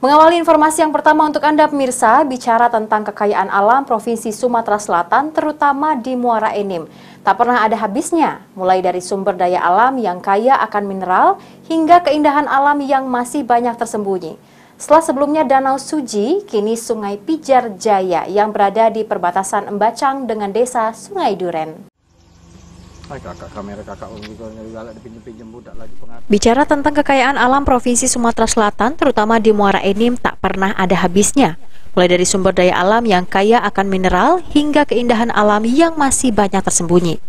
Mengawali informasi yang pertama untuk Anda pemirsa, bicara tentang kekayaan alam Provinsi Sumatera Selatan, terutama di Muara Enim. Tak pernah ada habisnya, mulai dari sumber daya alam yang kaya akan mineral, hingga keindahan alam yang masih banyak tersembunyi. Setelah sebelumnya Danau Suji, kini Sungai Pijar Jaya yang berada di perbatasan Embacang dengan desa Sungai Duren. Bicara tentang kekayaan alam Provinsi Sumatera Selatan, terutama di Muara Enim, tak pernah ada habisnya. Mulai dari sumber daya alam yang kaya akan mineral, hingga keindahan alam yang masih banyak tersembunyi.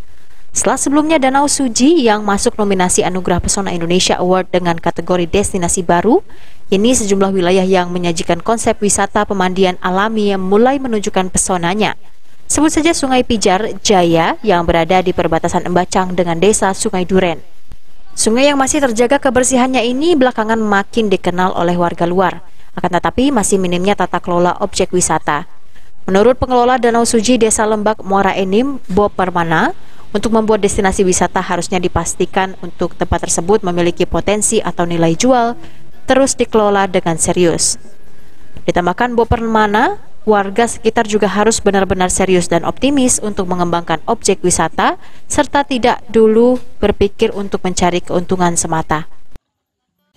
Setelah sebelumnya Danau Suji yang masuk nominasi Anugerah Pesona Indonesia Award dengan kategori destinasi baru, ini sejumlah wilayah yang menyajikan konsep wisata pemandian alami yang mulai menunjukkan pesonanya. Sebut saja Sungai Pijar Jaya yang berada di perbatasan Embacang dengan desa Sungai Duren. Sungai yang masih terjaga kebersihannya ini belakangan makin dikenal oleh warga luar. Akan tetapi masih minimnya tata kelola objek wisata. Menurut pengelola Danau Suji Desa Lembak Muara Enim, Bob Permana, untuk membuat destinasi wisata harusnya dipastikan untuk tempat tersebut memiliki potensi atau nilai jual, terus dikelola dengan serius. Ditambahkan Bob Permana, warga sekitar juga harus benar-benar serius dan optimis untuk mengembangkan objek wisata, serta tidak dulu berpikir untuk mencari keuntungan semata.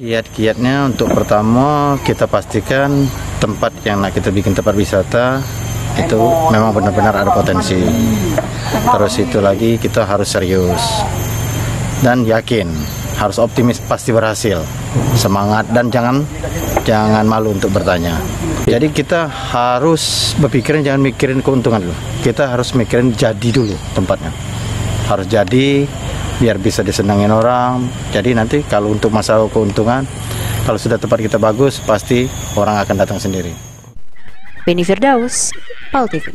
Kiat-kiatnya untuk pertama kita pastikan tempat yang kita bikin tempat wisata itu memang benar-benar ada potensi. Terus itu lagi kita harus serius dan yakin, harus optimis pasti berhasil. Semangat dan jangan malu untuk bertanya. Jadi kita harus berpikirin, jangan mikirin keuntungan dulu. Kita harus mikirin jadi dulu tempatnya. Harus jadi biar bisa disenangin orang. Jadi nanti kalau untuk masalah keuntungan, kalau sudah tempat kita bagus, pasti orang akan datang sendiri. Beni Firdaus, PAL TV.